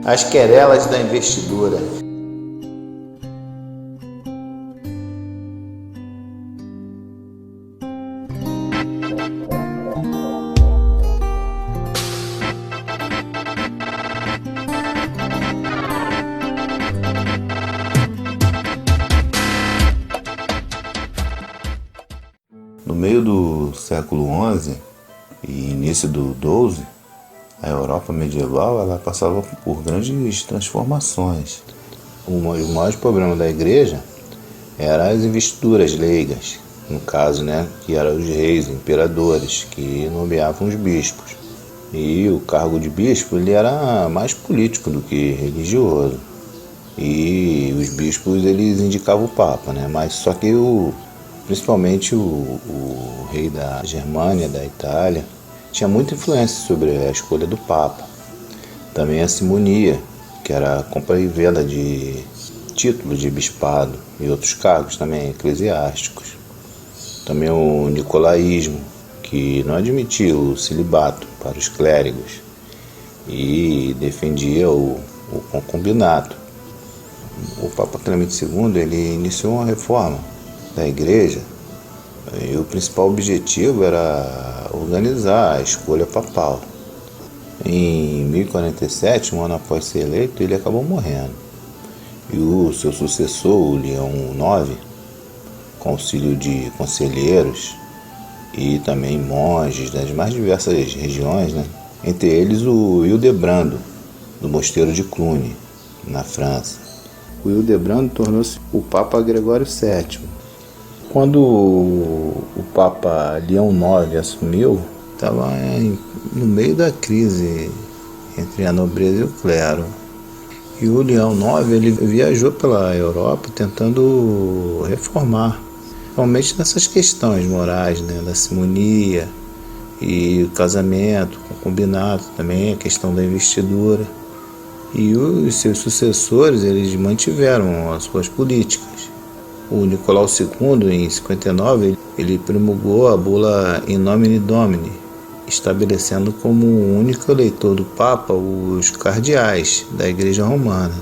As querelas da investidura. No meio do século XI e início do XII, a Europa medieval ela passava por grandes transformações. O maior problema da igreja eram as investiduras leigas, no caso, que eram os reis, imperadores, que nomeavam os bispos. E o cargo de bispo ele era mais político do que religioso. E os bispos eles indicavam o Papa, mas só que principalmente o rei da Germânia, da Itália, tinha muita influência sobre a escolha do Papa. Também a simonia, que era a compra e venda de títulos de bispado e outros cargos também eclesiásticos. Também o nicolaísmo, que não admitia o celibato para os clérigos e defendia o concubinato. O Papa Clemente II ele iniciou uma reforma da igreja e o principal objetivo era organizar a escolha papal. Em 1047, um ano após ser eleito, ele acabou morrendo. E o seu sucessor, o Leão IX, com auxílio de conselheiros e também monges das mais diversas regiões, entre eles o Hildebrando, do mosteiro de Cluny, na França. O Hildebrando tornou-se o Papa Gregório VII. Quando o Papa Leão IX assumiu, estava no meio da crise entre a nobreza e o clero. E o Leão IX ele viajou pela Europa tentando reformar, principalmente nessas questões morais, da simonia e o casamento, o concubinato, também a questão da investidura. E os seus sucessores eles mantiveram as suas políticas. O Nicolau II, em 59, ele promulgou a bula In Nomine Domini, estabelecendo como único eleitor do Papa os cardeais da Igreja Romana.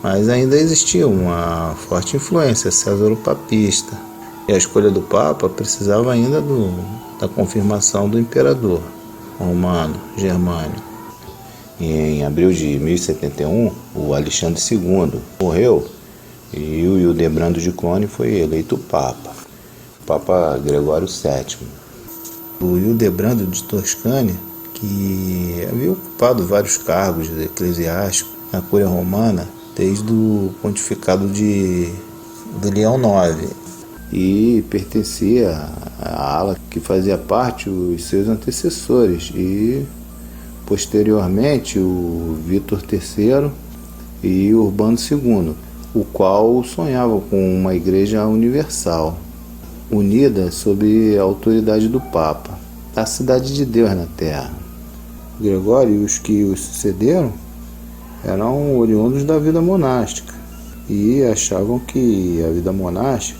Mas ainda existia uma forte influência césaro-papista, e a escolha do Papa precisava ainda da confirmação do imperador romano, germânico. E em abril de 1071, o Alexandre II morreu e o Hildebrando de Cluny foi eleito Papa, o Papa Gregório VII. O Hildebrando de Toscânia, que havia ocupado vários cargos eclesiásticos na Cúria Romana desde o pontificado de Leão IX e pertencia à ala que fazia parte os seus antecessores e posteriormente o Vítor III e o Urbano II, o qual sonhava com uma igreja universal, unida sob a autoridade do Papa, a cidade de Deus na terra. Gregório e os que os sucederam eram oriundos da vida monástica e achavam que a vida monástica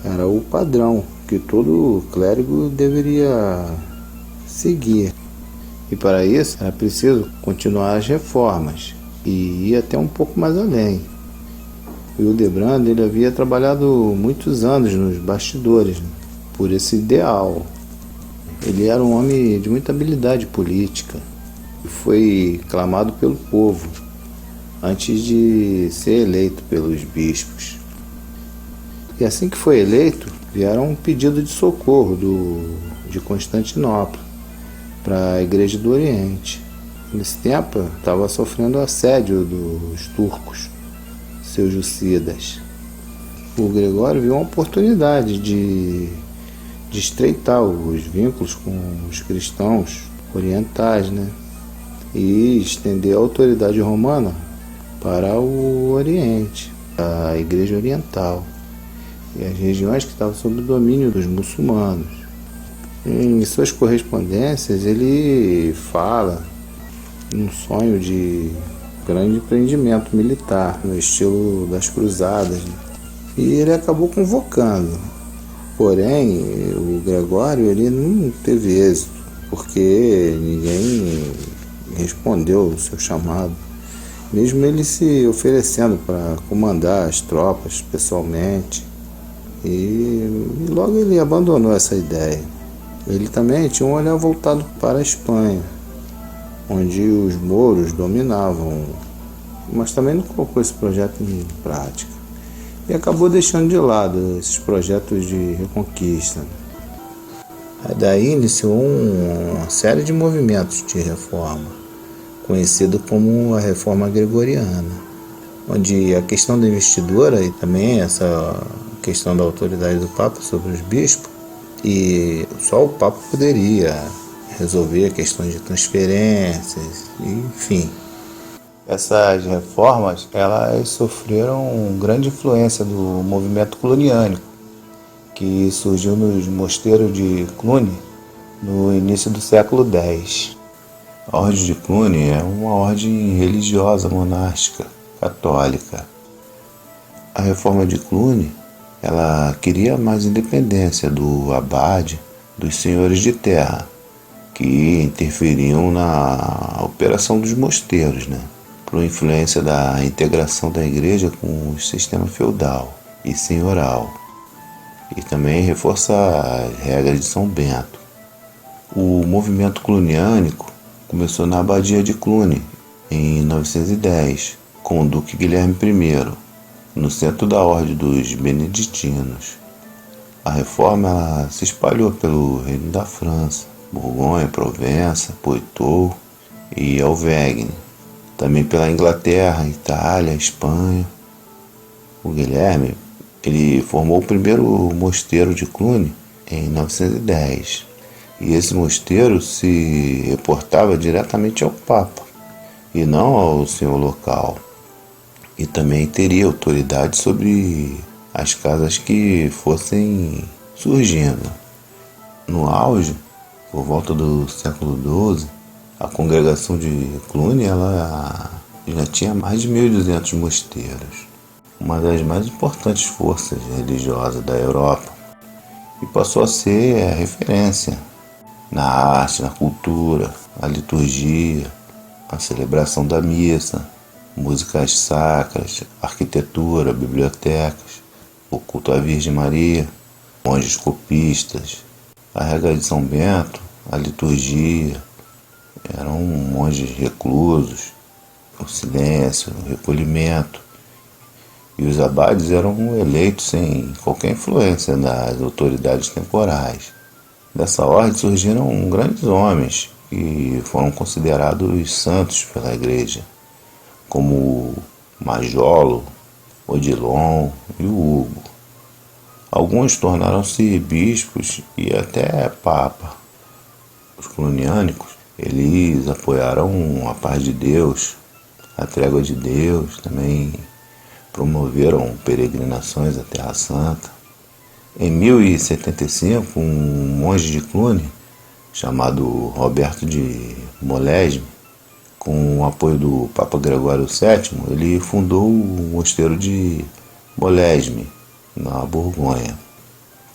era o padrão que todo clérigo deveria seguir. E para isso era preciso continuar as reformas e ir até um pouco mais além. O Hildebrando ele havia trabalhado muitos anos nos bastidores por esse ideal. Ele era um homem de muita habilidade política e foi clamado pelo povo antes de ser eleito pelos bispos. E assim que foi eleito, vieram um pedido de socorro de Constantinopla para a Igreja do Oriente. Nesse tempo estava sofrendo assédio dos turcos, seus jucidas. O Gregório viu uma oportunidade de estreitar os vínculos com os cristãos orientais, e estender a autoridade romana para o Oriente, a Igreja Oriental e as regiões que estavam sob o domínio dos muçulmanos. Em suas correspondências ele fala num sonho de grande empreendimento militar no estilo das cruzadas, e ele acabou convocando. Porém, o Gregório ele não teve êxito porque ninguém respondeu o seu chamado. mesmo ele se oferecendo para comandar as tropas pessoalmente. E logo ele abandonou essa ideia. Ele também tinha um olhar voltado para a Espanha, onde os mouros dominavam, mas também não colocou esse projeto em prática. E acabou deixando de lado esses projetos de reconquista. Daí iniciou uma série de movimentos de reforma, conhecido como a Reforma Gregoriana, onde a questão da investidura e também essa questão da autoridade do Papa sobre os bispos, e só o Papa poderia resolver questões de transferências, enfim. Essas reformas, elas sofreram grande influência do movimento cluniânico, que surgiu nos mosteiros de Cluny no início do século X. A Ordem de Cluny é uma ordem religiosa monástica católica. A reforma de Cluny, ela queria mais independência do abade, dos senhores de terra, que interferiam na operação dos mosteiros, por influência da integração da igreja com o sistema feudal e senhoral, e também reforçar as regras de São Bento. O movimento cluniânico começou na abadia de Cluny, em 910, com o duque Guilherme I, no centro da ordem dos beneditinos. A reforma ela se espalhou pelo reino da França, Borgonha, Provença, Poitou e Auvergne, também pela Inglaterra, Itália, Espanha. O Guilherme ele formou o primeiro mosteiro de Cluny em 910, e esse mosteiro se reportava diretamente ao Papa e não ao senhor local, e também teria autoridade sobre as casas que fossem surgindo. No auge, por volta do século XII, a congregação de Cluny ela já tinha mais de 1.200 mosteiros, uma das mais importantes forças religiosas da Europa, e passou a ser a referência na arte, na cultura, na liturgia, na celebração da missa, músicas sacras, arquitetura, bibliotecas, o culto à Virgem Maria, monges copistas, a regra de São Bento, a liturgia. Eram monges reclusos, o silêncio, o recolhimento. E os abades eram eleitos sem qualquer influência das autoridades temporais. Dessa ordem surgiram grandes homens que foram considerados santos pela igreja, como Majolo, Odilon e o Hugo. Alguns tornaram-se bispos e até papa. Os cluniânicos, eles apoiaram a paz de Deus, a trégua de Deus, também promoveram peregrinações à Terra Santa. Em 1075, um monge de Cluny, chamado Roberto de Molesme, com o apoio do Papa Gregório VII, ele fundou o mosteiro de Molesme, na Borgonha.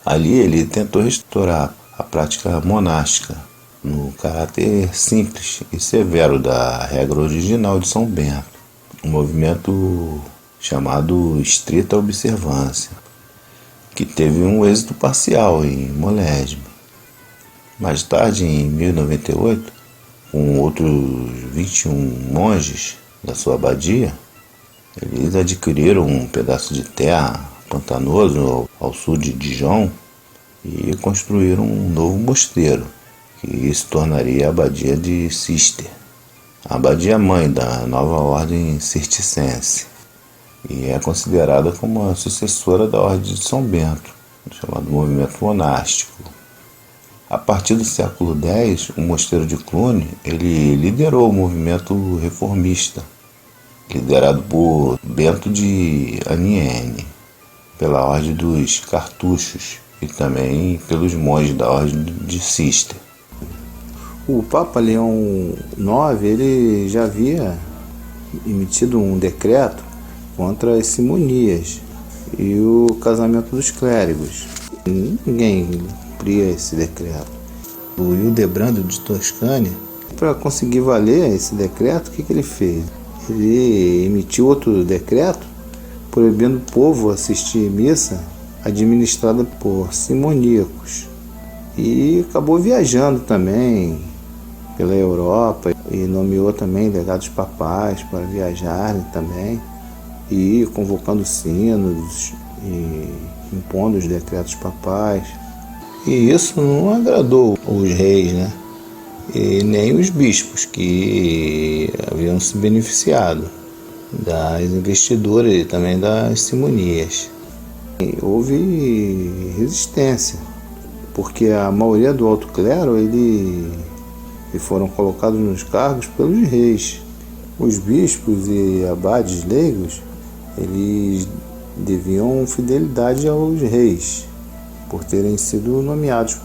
Ali ele tentou restaurar a prática monástica, no caráter simples e severo da regra original de São Bento, um movimento chamado estrita observância, que teve um êxito parcial em Molesme. Mais tarde, em 1098, com outros 21 monges da sua abadia, eles adquiriram um pedaço de terra pantanoso ao sul de Dijon e construíram um novo mosteiro, que se tornaria a abadia de Cister, a abadia mãe da nova ordem cisterciense, e é considerada como a sucessora da ordem de São Bento, chamado movimento monástico. A partir do século X, o mosteiro de Cluny ele liderou o movimento reformista, liderado por Bento de Aniene, pela ordem dos cartuchos e também pelos monges da ordem de Cister. O Papa Leão IX ele já havia emitido um decreto contra as simonias e o casamento dos clérigos. Ninguém cumpria esse decreto. O Hildebrando de Toscânia, para conseguir valer esse decreto, o que ele fez? ele emitiu outro decreto proibindo o povo assistir missa administrada por simoníacos. E acabou viajando também pela Europa e nomeou também legados papais para viajarem também, e convocando sínodos e impondo os decretos papais. E isso não agradou os reis, né? E nem os bispos, que haviam se beneficiado das investiduras e também das simonias. E houve resistência, porque a maioria do alto clero eles foram colocados nos cargos pelos reis. Os bispos e abades leigos, eles deviam fidelidade aos reis, por terem sido nomeados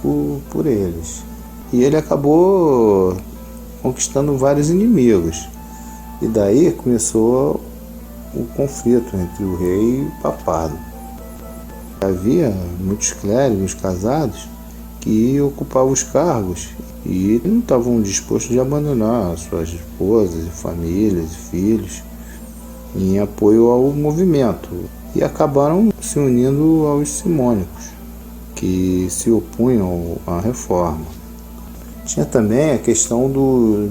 por eles. E ele acabou conquistando vários inimigos. E daí começou o conflito entre o rei e o papado. Havia muitos clérigos casados que ocupavam os cargos e não estavam dispostos a abandonar suas esposas, famílias e filhos em apoio ao movimento, e acabaram se unindo aos simônicos, que se opunham à reforma. Tinha também a questão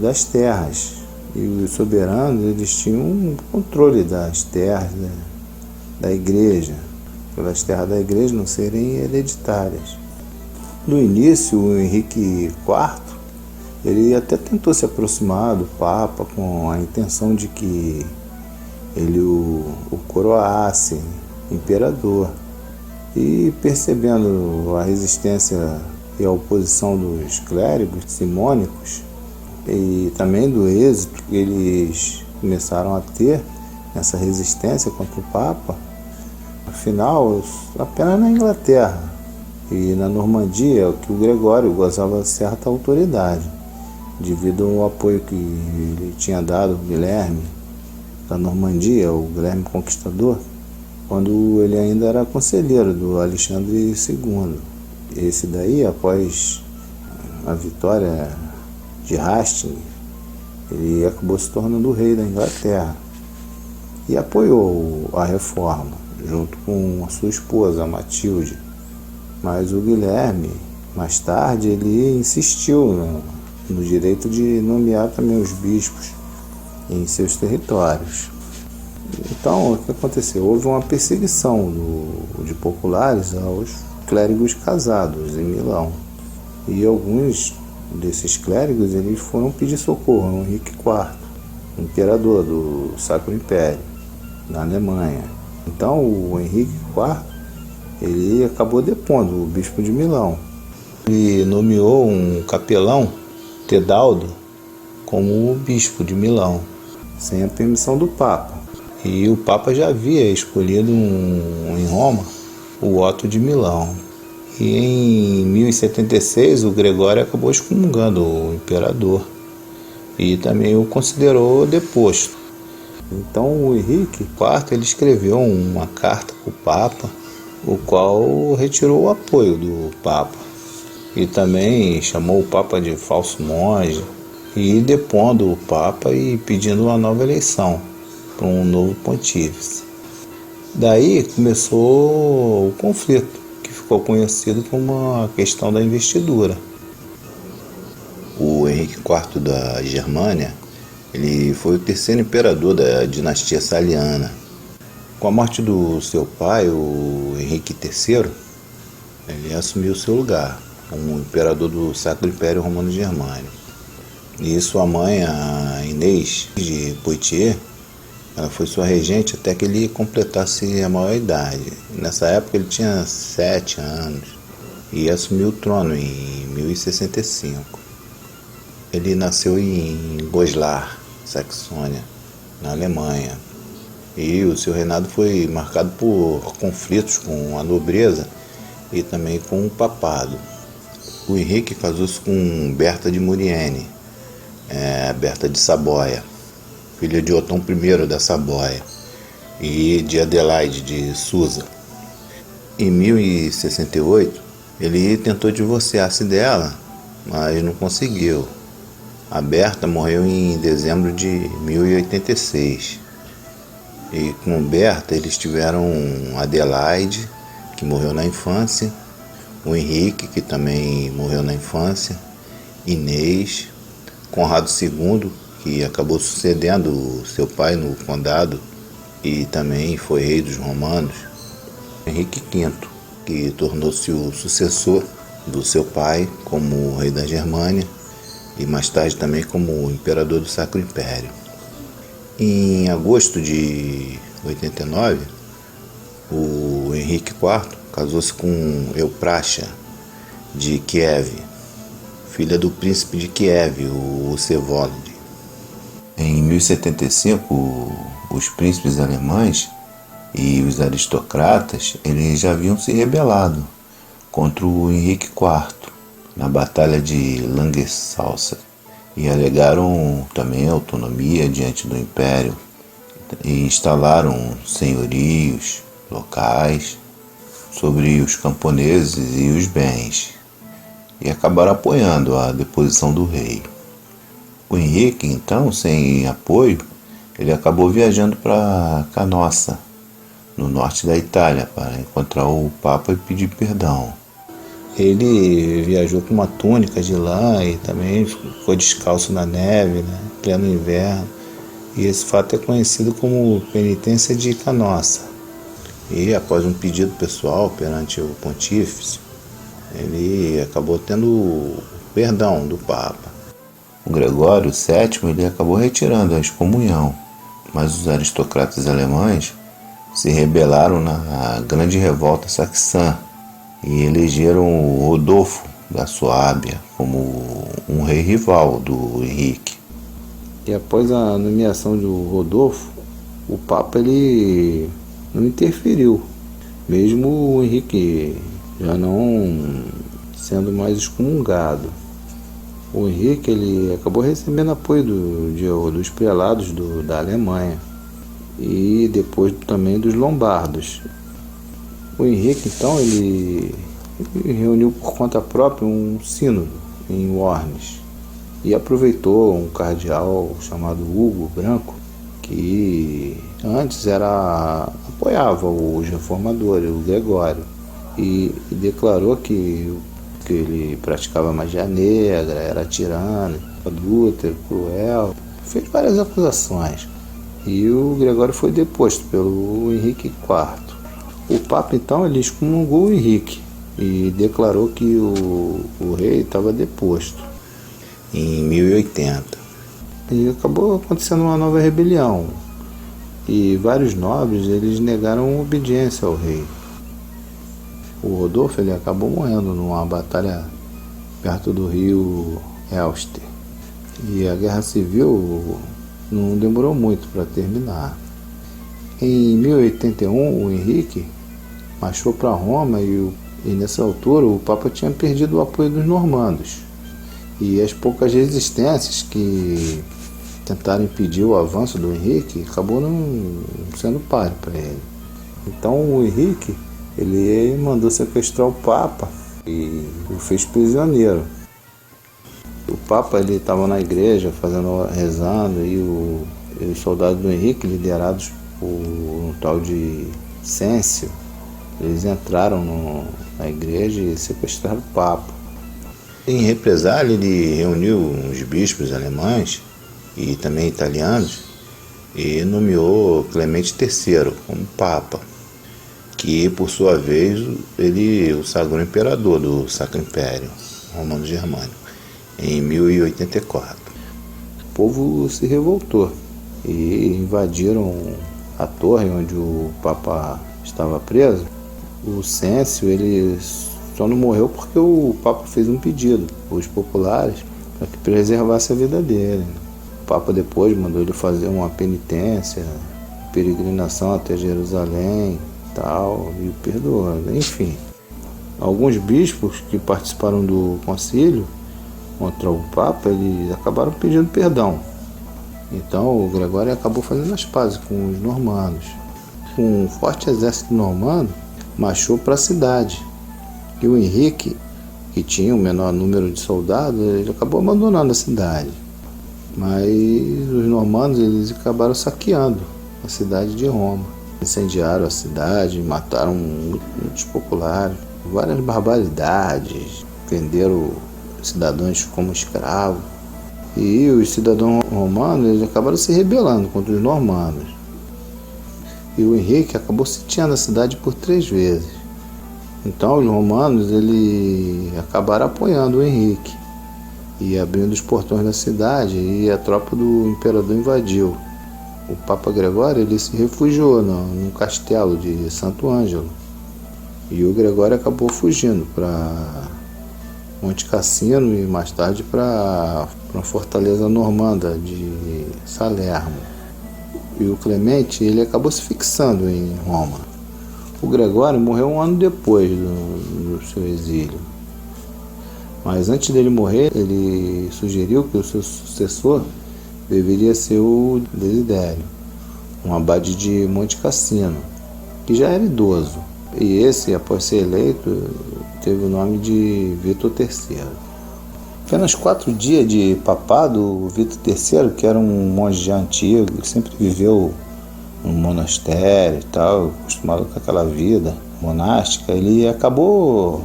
das terras, e os soberanos eles tinham um controle das terras da igreja, pelas terras da igreja não serem hereditárias. No início, o Henrique IV ele até tentou se aproximar do Papa com a intenção de que ele o coroasse imperador. E percebendo a resistência e a oposição dos clérigos simônicos e também do êxito que eles começaram a ter nessa resistência contra o Papa, afinal, apenas na Inglaterra e na Normandia que o Gregório gozava de certa autoridade, devido ao apoio que ele tinha dado ao Guilherme da Normandia, o Guilherme Conquistador, quando ele ainda era conselheiro do Alexandre II. Esse daí, após a vitória de Hastings, ele acabou se tornando o rei da Inglaterra e apoiou a reforma, junto com a sua esposa, Matilde. Mas o Guilherme, mais tarde, ele insistiu no direito de nomear também os bispos em seus territórios. Então, o que aconteceu? Houve uma perseguição de populares aos clérigos casados em Milão. E alguns desses clérigos eles foram pedir socorro ao Henrique IV, imperador do Sacro Império, na Alemanha. Então, o Henrique IV ele acabou depondo o bispo de Milão. Ele nomeou um capelão, Tedaldo, como o bispo de Milão, sem a permissão do Papa. E o Papa já havia escolhido em Roma o Otto de Milão. E em 1076 o Gregório acabou excomungando o imperador e também o considerou deposto. Então o Henrique IV ele escreveu uma carta para o Papa, o qual retirou o apoio do Papa e também chamou o Papa de falso monge, e depondo o Papa e pedindo uma nova eleição para um novo pontífice. Daí começou o conflito, que ficou conhecido como a questão da investidura. O Henrique IV da Germânia ele foi o terceiro imperador da dinastia Saliana. Com a morte do seu pai, o Henrique III, ele assumiu seu lugar como imperador do Sacro Império Romano Germânico. E sua mãe, a Inês de Poitiers, ela foi sua regente até que ele completasse a maior-idade. Nessa época ele tinha 7 anos e assumiu o trono em 1065. Ele nasceu em Goslar, Saxônia, na Alemanha. E o seu reinado foi marcado por conflitos com a nobreza e também com o papado. O Henrique casou-se com Berta de Maurienne, Berta de Saboia, filha de Otão I da Saboia e de Adelaide de Susa. Em 1068, ele tentou divorciar-se dela, mas não conseguiu. A Berta morreu em dezembro de 1086. E com Berta eles tiveram Adelaide, que morreu na infância, o Henrique, que também morreu na infância, Inês, Conrado II, que acabou sucedendo seu pai no condado e também foi rei dos romanos, Henrique V, que tornou-se o sucessor do seu pai como rei da Germânia e mais tarde também como imperador do Sacro Império. Em agosto de 89, o Henrique IV casou-se com Euprácia de Kiev, filha do príncipe de Kiev, o Vsevolod. Em 1075, os príncipes alemães e os aristocratas eles já haviam se rebelado contra o Henrique IV na Batalha de Langensalza e alegaram também autonomia diante do Império e instalaram senhorios locais sobre os camponeses e os bens e acabaram apoiando a deposição do rei. O Henrique, então, sem apoio, ele acabou viajando para Canossa, no norte da Itália, para encontrar o Papa e pedir perdão. Ele viajou com uma túnica de lã e também ficou descalço na neve, né, em pleno inverno. E esse fato é conhecido como penitência de Canossa. E após um pedido pessoal perante o pontífice, ele acabou tendo perdão do Papa. O Gregório VII ele acabou retirando a excomunhão, mas os aristocratas alemães se rebelaram na Grande Revolta Saxã e elegeram o Rodolfo da Suábia como um rei rival do Henrique. E após a nomeação do Rodolfo, o Papa ele não interferiu, mesmo o Henrique já não sendo mais excomungado. O Henrique ele acabou recebendo apoio dos prelados da Alemanha e depois também dos lombardos. O Henrique então ele reuniu por conta própria um sínodo em Worms e aproveitou um cardeal chamado Hugo Branco, que antes apoiava os reformadores, o Gregório, e declarou que ele praticava magia negra, era tirano, adúltero, cruel, fez várias acusações. E o Gregório foi deposto pelo Henrique IV. O Papa então ele excomungou o Henrique e declarou que o rei estava deposto em 1080. E acabou acontecendo uma nova rebelião e vários nobres eles negaram obediência ao rei. O Rodolfo ele acabou morrendo numa batalha perto do rio Elster. E a guerra civil não demorou muito para terminar. Em 1081, o Henrique marchou para Roma e nessa altura o Papa tinha perdido o apoio dos normandos. E as poucas resistências que tentaram impedir o avanço do Henrique acabou não sendo páreo para ele. Então o Henrique ele mandou sequestrar o Papa e o fez prisioneiro. O Papa ele estava na igreja rezando e os soldados do Henrique, liderados por um tal de Cêncio, eles entraram na igreja e sequestraram o Papa. Em represália, ele reuniu uns bispos alemães e também italianos e nomeou Clemente III como Papa, que por sua vez ele o sagrou imperador do Sacro Império Romano-Germânico em 1084. O povo se revoltou e invadiram a torre onde o Papa estava preso. O Cêncio ele só não morreu porque o Papa fez um pedido aos populares para que preservasse a vida dele. O Papa depois mandou ele fazer uma penitência, peregrinação até Jerusalém, e o perdoou. Enfim, alguns bispos que participaram do concílio contra o Papa, eles acabaram pedindo perdão. Então o Gregório acabou fazendo as pazes com os normandos. Um forte exército normando marchou para a cidade e o Henrique, que tinha o menor número de soldados, ele acabou abandonando a cidade. Mas os normandos eles acabaram saqueando a cidade de Roma. Incendiaram a cidade, mataram muitos populares, várias barbaridades, venderam cidadãos como escravos. E os cidadãos romanos eles acabaram se rebelando contra os normandos. E o Henrique acabou sitiando a cidade por 3 vezes. Então os romanos eles acabaram apoiando o Henrique e abrindo os portões da cidade, e a tropa do imperador invadiu. O Papa Gregório ele se refugiou num castelo de Santo Ângelo, e o Gregório acabou fugindo para Monte Cassino e mais tarde para a fortaleza normanda de Salerno. E o Clemente ele acabou se fixando em Roma. O Gregório morreu 1 ano depois do seu exílio. Mas antes dele morrer, ele sugeriu que o seu sucessor deveria ser o Desidério, um abade de Monte Cassino, que já era idoso. E esse, após ser eleito, teve o nome de Vítor III. Apenas 4 dias de papado, o Vítor III, que era um monge já antigo, sempre viveu num monastério e tal, acostumado com aquela vida monástica, ele acabou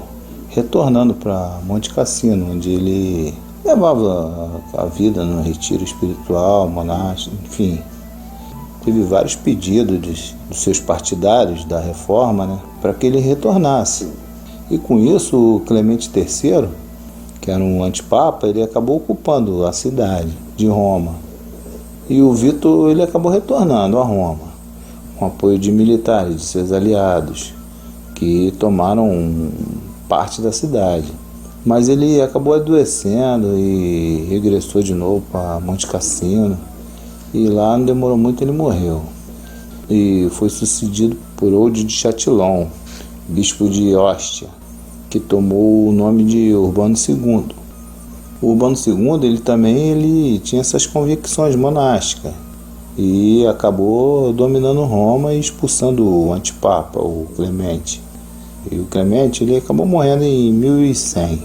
retornando para Monte Cassino, onde ele levava a vida no retiro espiritual, monástico, enfim. Teve vários pedidos dos seus partidários da reforma, né, para que ele retornasse. E com isso, o Clemente III, que era um antipapa, ele acabou ocupando a cidade de Roma. E o Vítor ele acabou retornando a Roma, com apoio de militares, de seus aliados, que tomaram parte da cidade. Mas ele acabou adoecendo e regressou de novo para Monte Cassino. E lá não demorou muito, ele morreu. E foi sucedido por Eudes de Châtillon, bispo de Ostia, que tomou o nome de Urbano II. O Urbano II ele tinha essas convicções monásticas e acabou dominando Roma e expulsando o antipapa, o Clemente. E o Clemente ele acabou morrendo em 1100.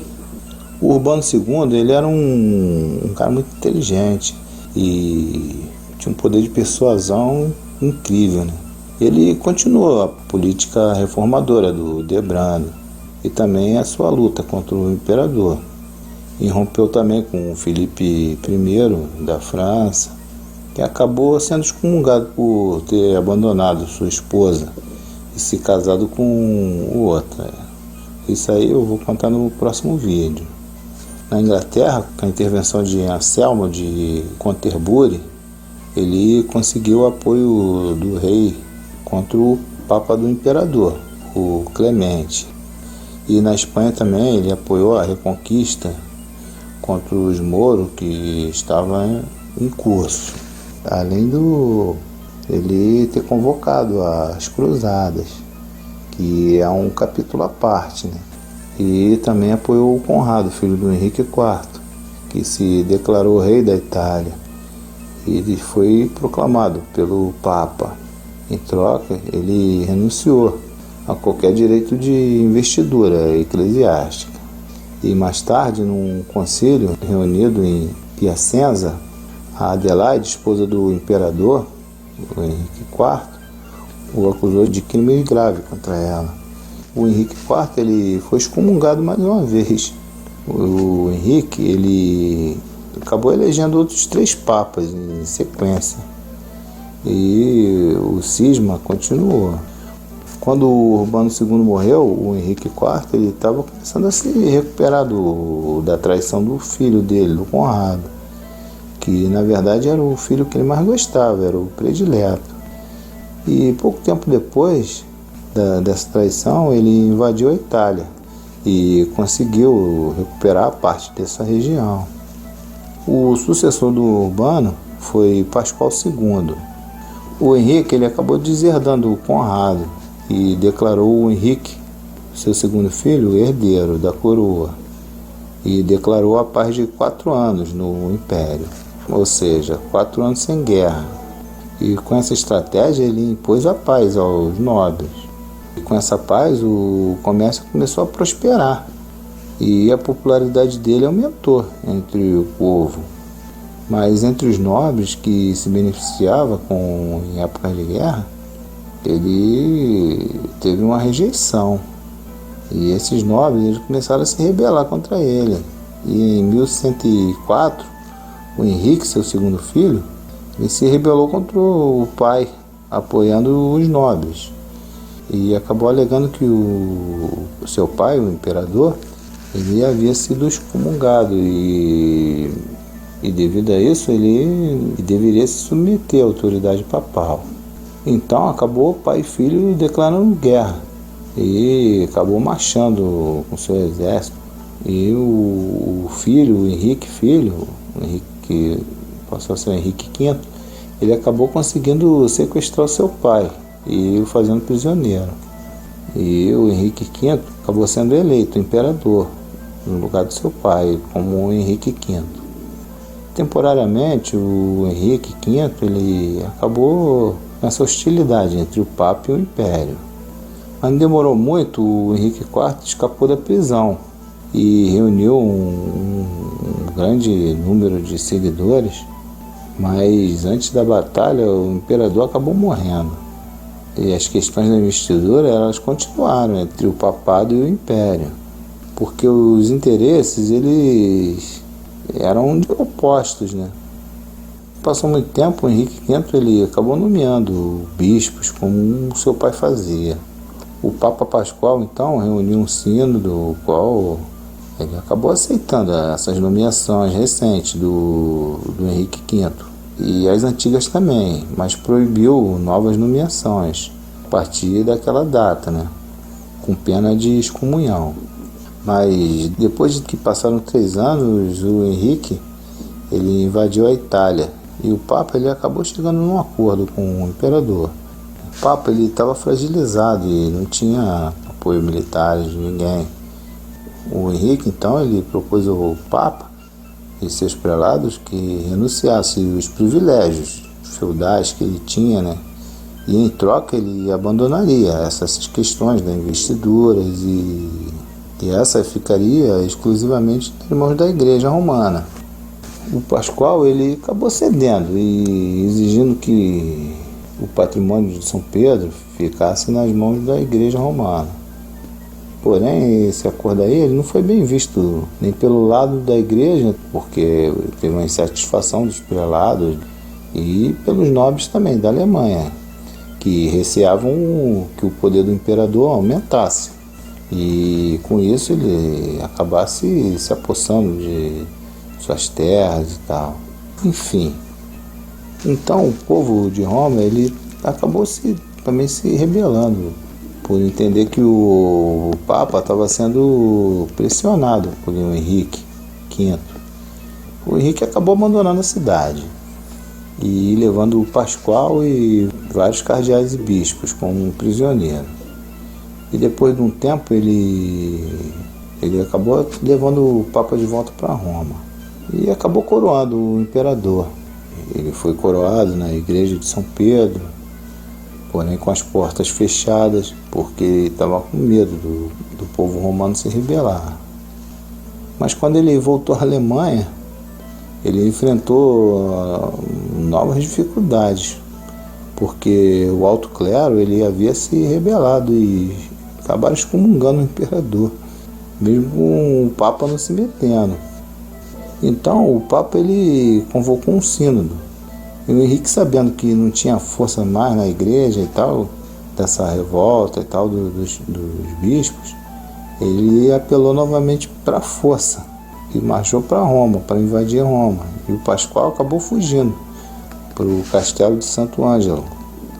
O Urbano II ele era um cara muito inteligente e tinha um poder de persuasão incrível, né? Ele continuou a política reformadora do Debrando e também a sua luta contra o imperador. E rompeu também com o Filipe I da França, que acabou sendo excomungado por ter abandonado sua esposa e se casado com o outro. Isso aí eu vou contar no próximo vídeo. Na Inglaterra, com a intervenção de Anselmo de Canterbury, ele conseguiu o apoio do rei contra o papa do imperador, o Clemente. E na Espanha também ele apoiou a reconquista contra os mouros que estavam em curso. Além do ele ter convocado as cruzadas, que é um capítulo à parte, né? E também apoiou o Conrado, filho do Henrique IV, que se declarou rei da Itália. Ele foi proclamado pelo Papa. Em troca, ele renunciou a qualquer direito de investidura eclesiástica. E mais tarde, num concílio reunido em Piacenza, a Adelaide, esposa do imperador, o Henrique IV, o acusou de crime grave contra ela. O Henrique IV ele foi excomungado mais uma vez. O Henrique ele acabou elegendo outros 3 papas em sequência. E o cisma continuou. Quando o Urbano II morreu, o Henrique IV ele estava começando a se recuperar da traição do filho dele, do Conrado, que na verdade era o filho que ele mais gostava, era o predileto. E pouco tempo depois dessa traição, ele invadiu a Itália e conseguiu recuperar parte dessa região. O sucessor do Urbano foi Pascoal II. O Henrique ele acabou deserdando o Conrado e declarou o Henrique, seu segundo filho, herdeiro da coroa, e declarou a paz de 4 anos no Império, ou seja, 4 anos sem guerra. E com essa estratégia ele impôs a paz aos nobres. E com essa paz o comércio começou a prosperar e a popularidade dele aumentou entre o povo. Mas entre os nobres que se beneficiava em épocas de guerra, ele teve uma rejeição. E esses nobres eles começaram a se rebelar contra ele. E em 1104, o Henrique, seu segundo filho, ele se rebelou contra o pai, apoiando os nobres. E acabou alegando que o seu pai, o imperador, ele havia sido excomungado e devido a isso ele deveria se submeter à autoridade papal. Então acabou pai e filho declarando guerra e acabou marchando com seu exército. E o filho, o Henrique que passou a ser o Henrique V, ele acabou conseguindo sequestrar o seu pai e o fazendo prisioneiro. E o Henrique V acabou sendo eleito imperador no lugar do seu pai, como o Henrique V. Temporariamente, o Henrique V ele acabou nessa hostilidade entre o Papa e o Império. Mas não demorou muito, o Henrique IV escapou da prisão e reuniu um grande número de seguidores, mas antes da batalha o imperador acabou morrendo. E as questões da investidura elas continuaram entre o papado e o império, porque os interesses eles eram opostos, né? Passou muito tempo, o Henrique V ele acabou nomeando bispos como seu pai fazia. O Papa Pascoal então reuniu um sínodo do qual ele acabou aceitando essas nomeações recentes do Henrique V e as antigas também, mas proibiu novas nomeações a partir daquela data, né? Com pena de excomunhão. Mas depois de que passaram 3 anos, o Henrique ele invadiu a Itália e o Papa ele acabou chegando num acordo com o imperador. O Papa ele estava fragilizado e não tinha apoio militar de ninguém. O Henrique então ele propôs ao Papa e seus prelados que renunciasse os privilégios feudais que ele tinha, né? E em troca ele abandonaria essas questões das investiduras e essa ficaria exclusivamente nas mãos da Igreja Romana. O Pascoal ele acabou cedendo e exigindo que o patrimônio de São Pedro ficasse nas mãos da Igreja Romana. Porém, esse acordo aí ele não foi bem visto nem pelo lado da Igreja, porque teve uma insatisfação dos prelados, e pelos nobres também da Alemanha, que receavam que o poder do imperador aumentasse. E com isso ele acabasse se apossando de suas terras e tal. Enfim, então o povo de Roma ele acabou também se rebelando por entender que o Papa estava sendo pressionado por o Henrique V. O Henrique acabou abandonando a cidade e levando o Pascoal e vários cardeais e bispos como prisioneiro. E depois de um tempo ele acabou levando o Papa de volta para Roma e acabou coroando o imperador. Ele foi coroado na igreja de São Pedro, porém com as portas fechadas, porque estava com medo do povo romano se rebelar. Mas quando ele voltou à Alemanha, ele enfrentou novas dificuldades, porque o alto clero ele havia se rebelado e acabaram excomungando o imperador, mesmo com o Papa não se metendo. Então o Papa ele convocou um sínodo. E o Henrique, sabendo que não tinha força mais na igreja e tal, dessa revolta e tal dos bispos, ele apelou novamente para a força e marchou para Roma, para invadir Roma. E o Pascoal acabou fugindo para o castelo de Santo Ângelo,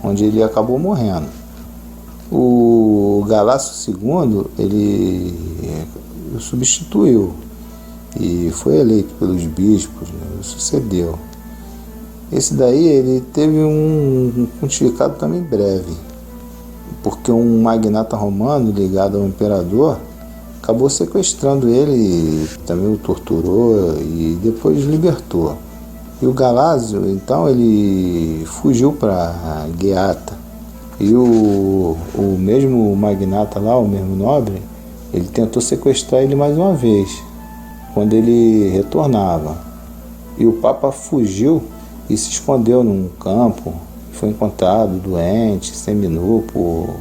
onde ele acabou morrendo. O Galácio II ele o substituiu e foi eleito pelos bispos, né, sucedeu. Esse daí ele teve um pontificado também breve, porque um magnata romano ligado ao imperador acabou sequestrando ele, também o torturou e depois libertou. E o Galásio, então, ele fugiu para Gaeta. E o mesmo magnata lá, o mesmo nobre, ele tentou sequestrar ele mais uma vez, quando ele retornava. E o Papa fugiu e se escondeu num campo. Foi encontrado doente, seminu por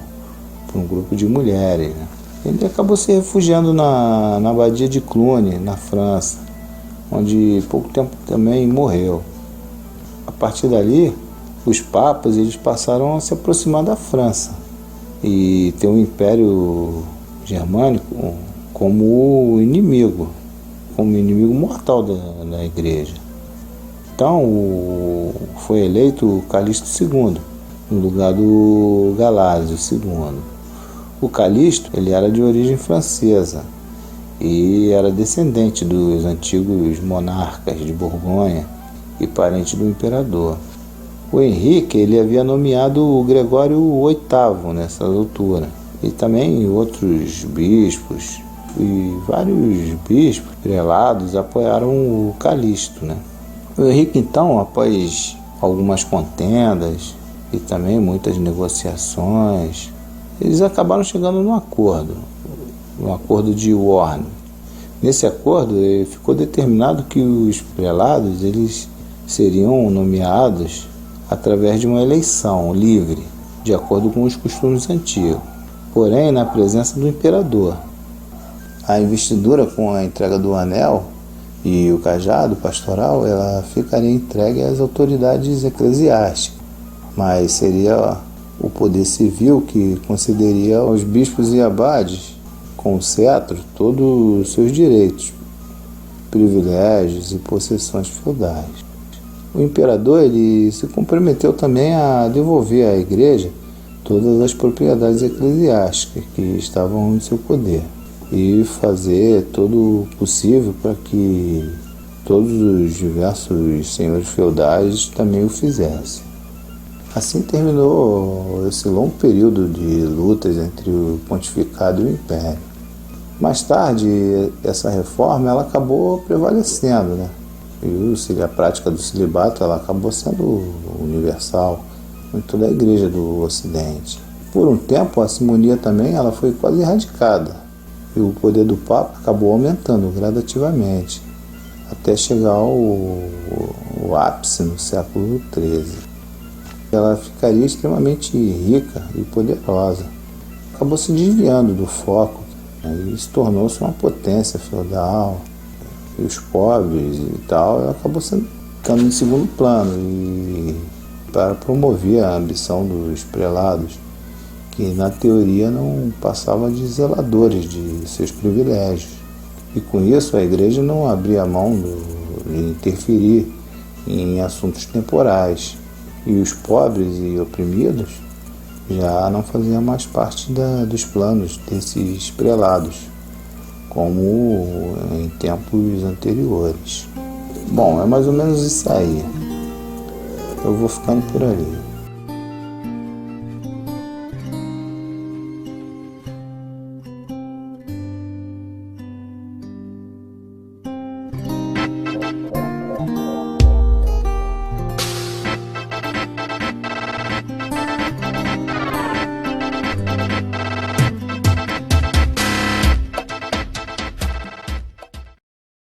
um grupo de mulheres, né? Ele acabou se refugiando na abadia de Cluny, na França, onde pouco tempo também morreu. A partir dali, os papas eles passaram a se aproximar da França e ter o Império Germânico como inimigo mortal da Igreja. Então, foi eleito Calixto II, no lugar do Galásio II. O Calixto ele era de origem francesa e era descendente dos antigos monarcas de Borgonha e parente do imperador. O Henrique ele havia nomeado o Gregório VIII nessa altura, e também outros bispos e vários bispos prelados apoiaram o Calixto, né? O Henrique, então, após algumas contendas e também muitas negociações, eles acabaram chegando num acordo de Worms. Nesse acordo ficou determinado que os prelados eles seriam nomeados através de uma eleição livre, de acordo com os costumes antigos, porém na presença do imperador. A investidura com a entrega do anel e o cajado pastoral ela ficaria entregue às autoridades eclesiásticas, mas seria o poder civil que concederia aos bispos e abades com o cetro todos os seus direitos, privilégios e possessões feudais. O imperador ele se comprometeu também a devolver à igreja todas as propriedades eclesiásticas que estavam em seu poder e fazer todo o possível para que todos os diversos senhores feudais também o fizessem. Assim terminou esse longo período de lutas entre o pontificado e o império. Mais tarde, essa reforma ela acabou prevalecendo, né? E a prática do celibato ela acabou sendo universal em toda a igreja do Ocidente. Por um tempo, a simonia também ela foi quase erradicada e o poder do Papa acabou aumentando gradativamente até chegar ao ápice no século XIII. Ela ficaria extremamente rica e poderosa. Acabou se desviando do foco, né, e se tornou-se uma potência feudal. E os pobres e tal, ela acabou ficando em segundo plano e para promover a ambição dos prelados, que na teoria não passavam de zeladores de seus privilégios. E com isso a igreja não abria mão de interferir em assuntos temporais. E os pobres e oprimidos já não faziam mais parte dos planos desses prelados, como em tempos anteriores. Bom, é mais ou menos isso aí. Eu vou ficando por ali.